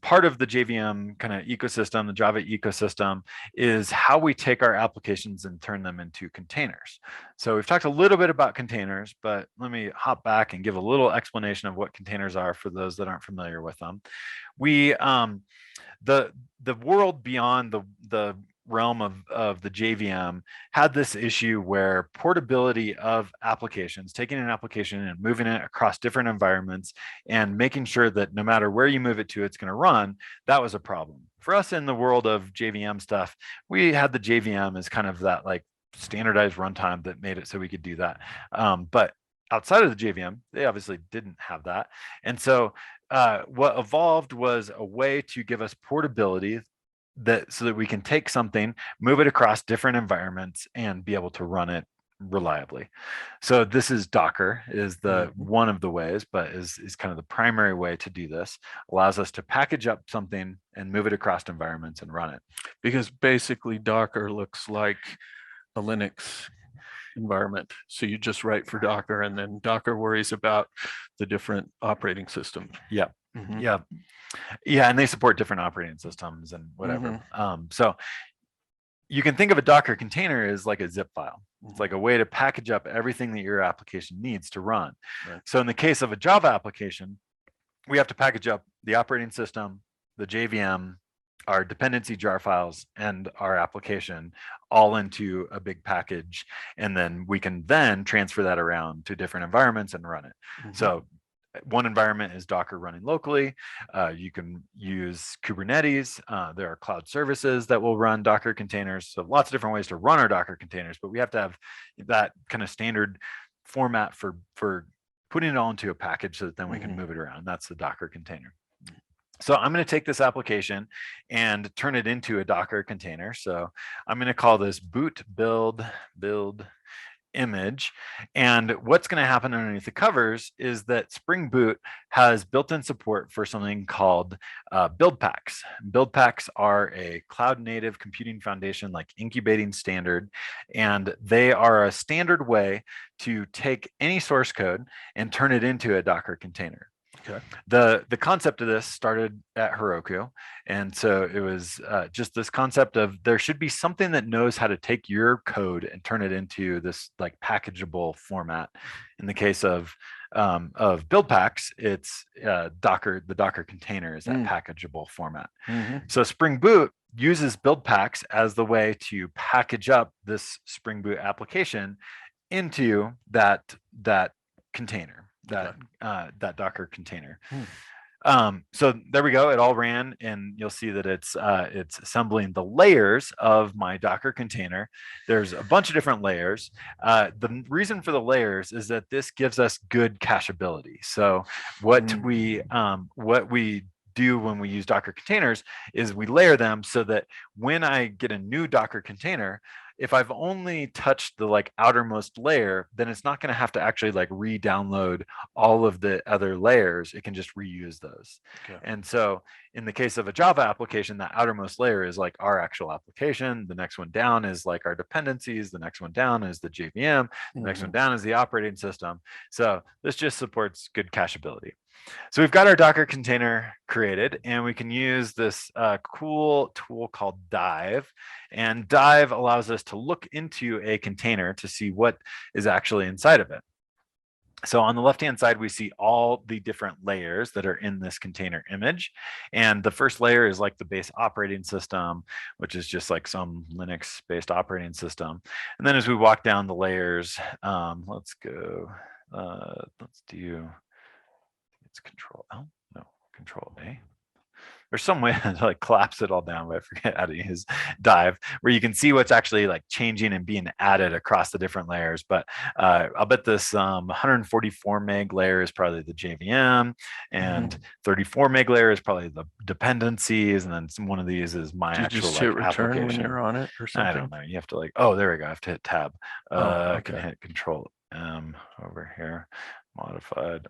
part of the JVM kind of ecosystem, the Java ecosystem, is how we take our applications and turn them into containers. So we've talked a little bit about containers, but let me hop back and give a little explanation of what containers are for those that aren't familiar with them. We the world beyond the realm of the JVM had this issue where portability of applications, taking an application and moving it across different environments and making sure that no matter where you move it to, it's going to run, that was a problem. For us in the world of JVM stuff, we had the JVM as kind of that like standardized runtime that made it so we could do that. But outside of the JVM, they obviously didn't have that. And so what evolved was a way to give us portability so that we can take something, move it across different environments, and be able to run it reliably. So this is Docker is the one of the ways, but is kind of the primary way to do this. Allows us to package up something and move it across environments and run it. Because basically Docker looks like a Linux environment. So you just write for Docker, and then Docker worries about the different operating systems. Yeah. Yeah, and they support different operating systems and whatever. So you can think of a Docker container as like a zip file. It's like a way to package up everything that your application needs to run. Right. So in the case of a Java application, we have to package up the operating system, the JVM, our dependency jar files, and our application all into a big package. And then we can then transfer that around to different environments and run it. So one environment is Docker running locally. You can use Kubernetes. There are cloud services that will run Docker containers. So lots of different ways to run our Docker containers, but we have to have that kind of standard format for putting it all into a package so that then we can move it around. That's the Docker container. So I'm going to take this application and turn it into a Docker container. So I'm going to call this boot build image. And what's going to happen underneath the covers is that Spring Boot has built-in support for something called Buildpacks. Buildpacks are a cloud-native computing foundation like incubating standard, and they are a standard way to take any source code and turn it into a Docker container. Okay. The concept of this started at Heroku. And so it was just this concept of there should be something that knows how to take your code and turn it into this like packageable format. In the case of Buildpacks, it's the Docker container is that packageable format. So Spring Boot uses Buildpacks as the way to package up this Spring Boot application into that container, that Docker container. So there we go. It all ran, and you'll see that it's assembling the layers of my Docker container. There's a bunch of different layers. The reason for the layers is that this gives us good cacheability. So what we do when we use Docker containers is we layer them so that when I get a new Docker container, if I've only touched the like outermost layer, then it's not going to have to actually like re-download all of the other layers. It can just reuse those. Okay. And so in the case of a Java application, that outermost layer is like our actual application. The next one down is like our dependencies. The next one down is the JVM. The next one down is the operating system. So this just supports good cacheability. So we've got our Docker container created, and we can use this cool tool called Dive. And Dive allows us to look into a container to see what is actually inside of it. So on the left-hand side, we see all the different layers that are in this container image. And the first layer is like the base operating system, which is just like some Linux-based operating system. And then as we walk down the layers, let's go, let's do, it's Control L, no, Control A. There's some way to like collapse it all down, but I forget how to use Dive, where you can see what's actually like changing and being added across the different layers. But I'll bet this 144 meg layer is probably the JVM, and 34 meg layer is probably the dependencies, and then one of these is my actual just like hit return application. when you're on it or something? I don't know. You have to like, oh, there we go. I have to hit tab. Okay. I can hit Control M over here, modified.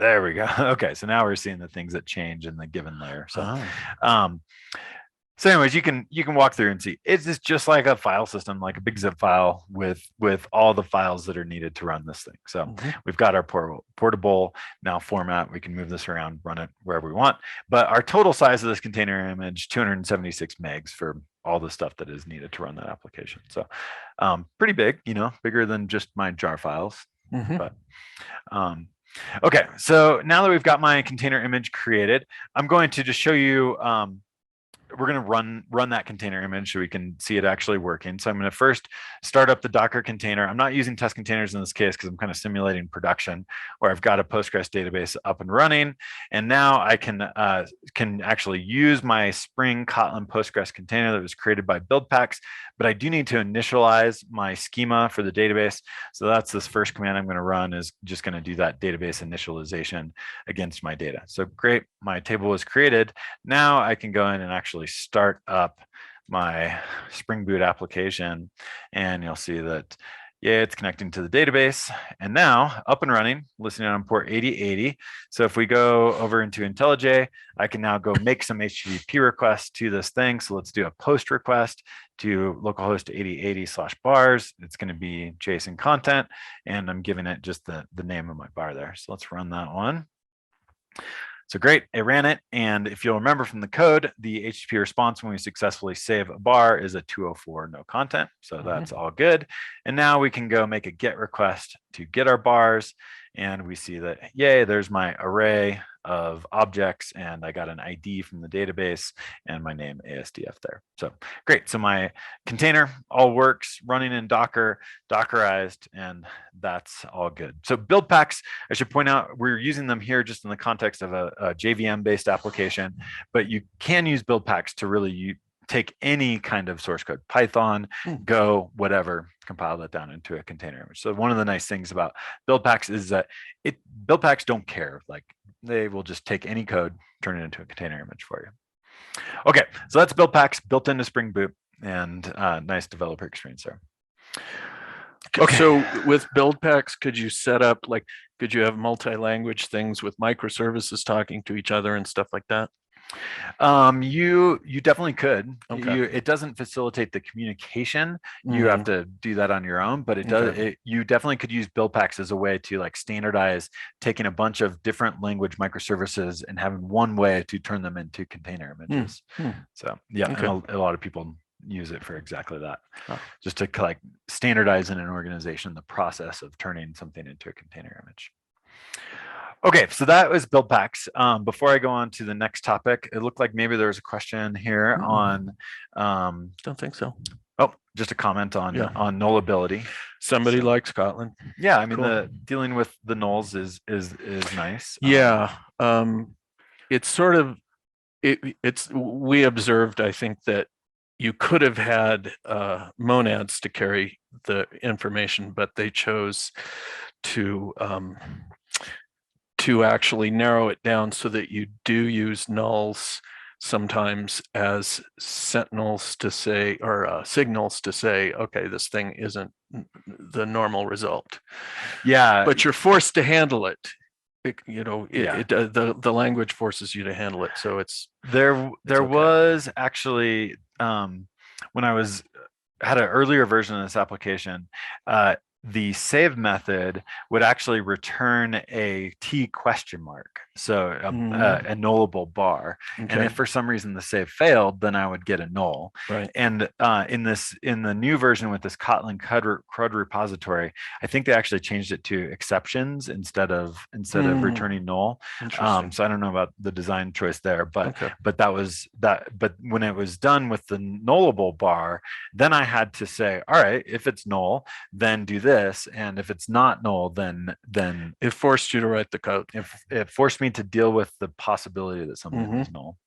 There we go. Okay, so now we're seeing the things that change in the given layer. So, so anyways, you can walk through and see it's just like a file system, like a big zip file with all the files that are needed to run this thing. So we've got our portable now format. We can move this around, run it wherever we want. But our total size of this container image, 276 megs for all the stuff that is needed to run that application. So pretty big, bigger than just my jar files. But okay, so now that we've got my container image created, I'm going to just show you, we're going to run that container image so we can see it actually working. So I'm going to first start up the Docker container. I'm not using Testcontainers in this case because I'm kind of simulating production where I've got a Postgres database up and running. And now I can actually use my Spring Kotlin Postgres container that was created by Buildpacks, but I do need to initialize my schema for the database. So that's this first command I'm going to run is just going to do that database initialization against my data. So great, my table was created. Now I can go in and actually start up my Spring Boot application, and you'll see that, yeah, it's connecting to the database, and now up and running, listening on port 8080. So if we go over into IntelliJ, I can now go make some HTTP requests to this thing. So let's do a post request to localhost 8080/bars. It's going to be JSON content, and I'm giving it just the name of my bar there. So let's run that one. So great, it ran it. And if you'll remember from the code, the HTTP response when we successfully save a bar is a 204 no content. So that's all good. And now we can go make a GET request to get our bars. And we see that, yay, there's my array of objects, and I got an ID from the database and my name ASDF there. So great. So my container all works, running in Docker, Dockerized, and that's all good. So Buildpacks, I should point out, we're using them here just in the context of a JVM-based application, but you can use Buildpacks to really take any kind of source code, Python, Go, whatever, compile that down into a container image. So one of the nice things about Buildpacks is that Buildpacks don't care. Like they will just take any code, turn it into a container image for you. Okay, so that's Buildpacks built into Spring Boot, and nice developer experience there. Okay. So with Buildpacks, could you set up, like, could you have multi-language things with microservices talking to each other and stuff like that? You definitely could. Okay. It doesn't facilitate the communication. You have to do that on your own, but it does. You definitely could use Buildpacks as a way to like standardize taking a bunch of different language microservices and having one way to turn them into container images. So yeah, and a lot of people use it for exactly that, just to like standardize in an organization the process of turning something into a container image. Okay, so that was Buildpacks. Before I go on to the next topic, it looked like maybe there was a question here on. Don't think so. Oh, just a comment on nullability. Somebody likes Kotlin. Yeah, I mean the dealing with the nulls is nice. Yeah, it's sort of it's we observed, I think, that you could have had monads to carry the information, but they chose to actually narrow it down so that you do use nulls sometimes as sentinels to say, or signals to say, okay, this thing isn't the normal result. Yeah, but you're forced to handle it. The language forces you to handle it, so it's there was actually when I had an earlier version of this application, the save method would actually return a T question mark, so a nullable bar. And if for some reason the save failed, then I would get a null. Right. And in the new version with this Kotlin CRUD repository, I think they actually changed it to exceptions instead of returning null. So I don't know about the design choice there, but that was that. But when it was done with the nullable bar, then I had to say, all right, if it's null, then do this, and if it's not null, then it forced you to write the code. It forced me to deal with the possibility that something is null,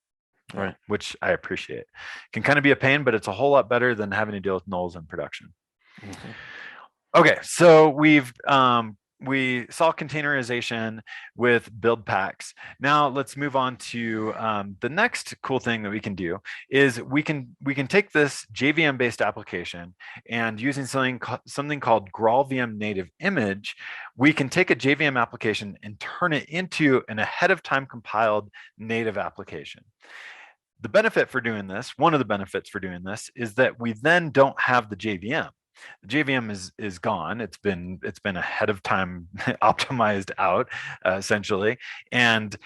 right? Which I appreciate. Can kind of be a pain, but it's a whole lot better than having to deal with nulls in production. Okay, so we saw containerization with Buildpacks. Now let's move on to the next cool thing that we can do is we can take this JVM based application, and using something called GraalVM native image, we can take a JVM application and turn it into an ahead of time compiled native application. The benefit for doing this, one of the benefits for doing this, is that we then don't have the JVM. The JVM is gone. It's been ahead of time optimized out essentially, and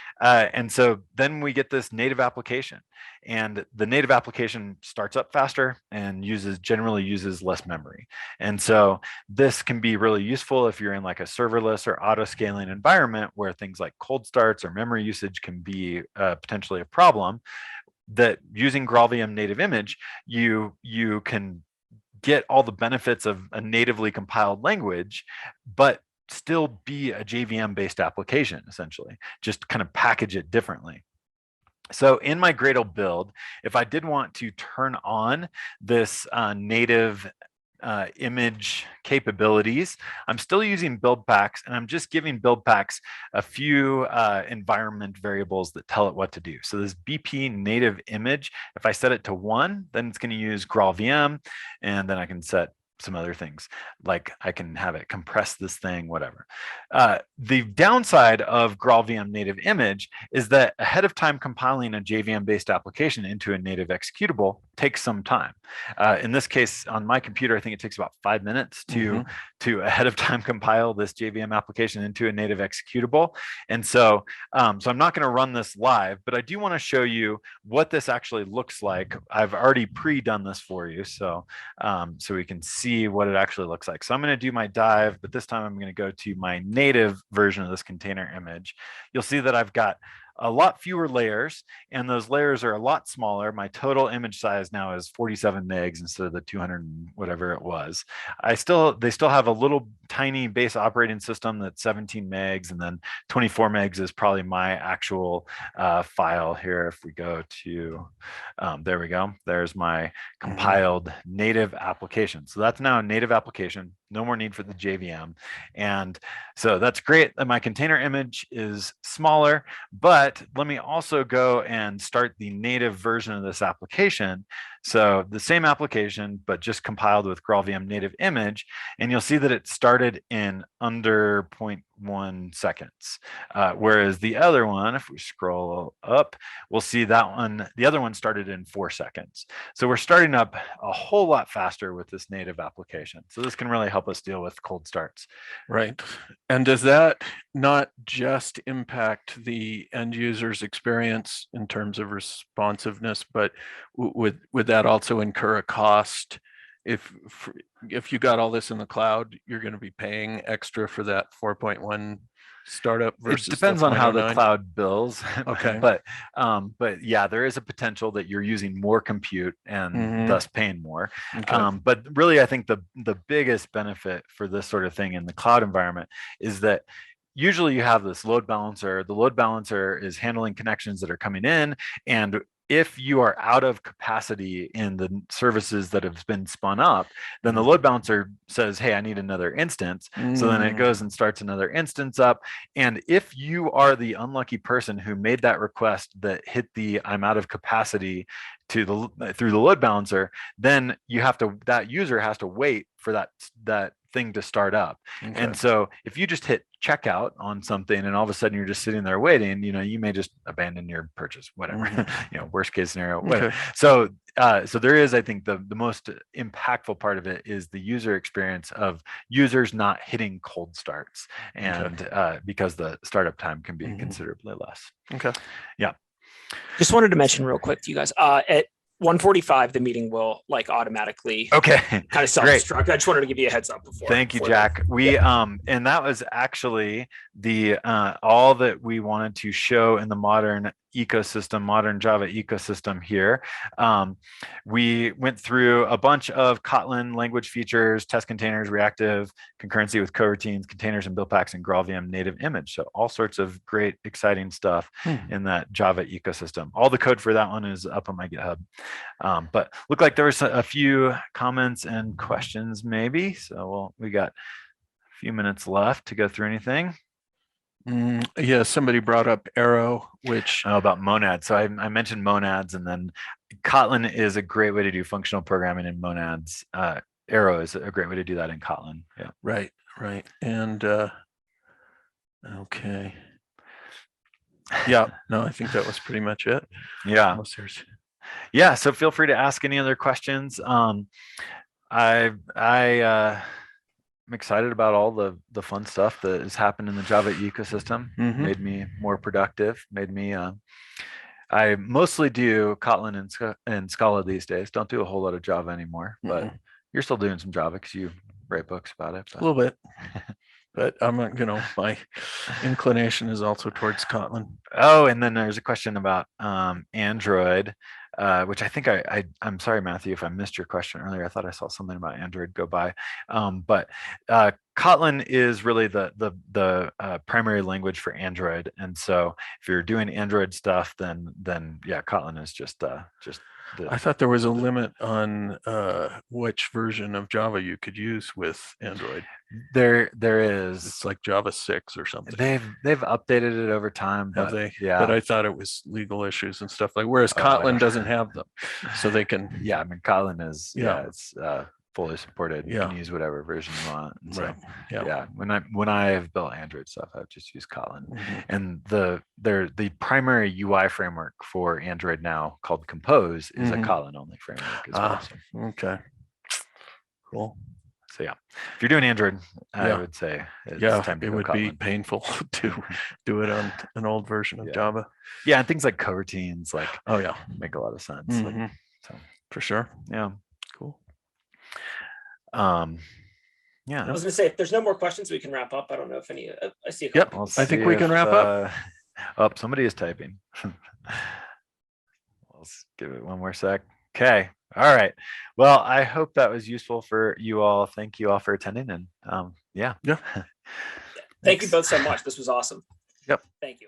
so then we get this native application, and the native application starts up faster and generally uses less memory. And so this can be really useful if you're in like a serverless or auto scaling environment where things like cold starts or memory usage can be potentially a problem. That using GraalVM native image, you can get all the benefits of a natively compiled language, but still be a JVM based application, essentially, just kind of package it differently. So in my Gradle build, if I did want to turn on this native image capabilities, I'm still using Buildpacks, and I'm just giving Buildpacks a few environment variables that tell it what to do. So this BP native image, if I set it to 1, then it's going to use GraalVM, and then I can set some other things, like I can have it compress this thing, whatever. The downside of GraalVM native image is that ahead of time compiling a JVM based application into a native executable takes some time. In this case, on my computer, I think it takes about 5 minutes to ahead of time compile this JVM application into a native executable. And so, so I'm not going to run this live, but I do want to show you what this actually looks like. I've already pre-done this for you, so we can see what it actually looks like. So I'm going to do my dive, but this time I'm going to go to my native version of this container image. You'll see that I've got a lot fewer layers, and those layers are a lot smaller. My total image size now is 47 megs instead of the 200 whatever it was. They still have a little tiny base operating system that's 17 megs, and then 24 megs is probably my actual file here. If we go to, there we go. There's my compiled native application. So that's now a native application. No more need for the JVM. And so that's great that my container image is smaller, but let me also go and start the native version of this application. So the same application, but just compiled with GraalVM native image. And you'll see that it starts started in under 0.1 seconds. Whereas the other one, if we scroll up, we'll see that one, the other one started in 4 seconds. So we're starting up a whole lot faster with this native application. So this can really help us deal with cold starts. Right. And does that not just impact the end user's experience in terms of responsiveness, but would that also incur a cost? If you got all this in the cloud, you're going to be paying extra for that 4.1 startup versus it depends on how the 0.09? cloud bills. Okay. but yeah, there is a potential that you're using more compute and thus paying more. Okay. But really, I think the biggest benefit for this sort of thing in the cloud environment is that usually you have this load balancer. The load balancer is handling connections that are coming in, and if you are out of capacity in the services that have been spun up, then the load balancer says, hey, I need another instance. So then it goes and starts another instance up. And if you are the unlucky person who made that request that hit the I'm out of capacity through the load balancer, then that user has to wait for that thing to start up. Okay. And so if you just hit checkout on something and all of a sudden you're just sitting there waiting, you may just abandon your purchase, whatever, worst case scenario. Okay. So there is, I think the most impactful part of it is the user experience of users not hitting cold starts, and because the startup time can be considerably less. Okay. Yeah. Just wanted to mention real quick to you guys, at 1:45, the meeting will automatically kind of self-destruct. I just wanted to give you a heads up before. Thank you, Jack. We and that was actually the all that we wanted to show in the modern Java ecosystem here. We went through a bunch of Kotlin language features, test containers, reactive, concurrency with coroutines, containers and Buildpacks, and GraalVM native image. So all sorts of great, exciting stuff in that Java ecosystem. All the code for that one is up on my GitHub. But looked like there was a few comments and questions maybe. So we got a few minutes left to go through anything. Yeah, somebody brought up Arrow, which about monads. So I mentioned monads, and then Kotlin is a great way to do functional programming in monads. Arrow is a great way to do that in Kotlin. Yeah. Right. And okay. Yeah, no, I think that was pretty much it. Yeah. Yeah. So feel free to ask any other questions. I'm excited about all the fun stuff that has happened in the Java ecosystem. Made me more productive. Made me. I mostly do Kotlin and Scala these days. Don't do a whole lot of Java anymore. But you're still doing some Java because you write books about it. A little bit. But I'm not, my inclination is also towards Kotlin. Oh, and then there's a question about Android, which I think I'm sorry, Matthew, if I missed your question earlier. I thought I saw something about Android go by. But Kotlin is really the primary language for Android. And so if you're doing Android stuff, then yeah, Kotlin is just I thought there was a limit on which version of Java you could use with Android. There is. It's like Java 6 or something. They've updated it over time. Have they? Yeah. But I thought it was legal issues and stuff whereas Kotlin doesn't have them, so they can. Yeah, I mean Kotlin is it's fully supported. You can use whatever version you want. And so, yeah. When I have built Android stuff, I've just used Kotlin. And the primary UI framework for Android now, called Compose, is a Kotlin only framework as well. So. Okay. Cool. So yeah, if you're doing Android, I would say it's time to it would Kotlin. be painful to do it on an old version of Java. Yeah, and things like coroutines, make a lot of sense. For sure. Yeah. Cool. Yeah. I was going to say, if there's no more questions, we can wrap up. I don't know if any. I see a couple. Yep. I think we can wrap up. Somebody is typing. Let's give it one more sec. Okay. All right. Well, I hope that was useful for you all. Thank you all for attending. And Thank you both so much. This was awesome. Yep. Thank you.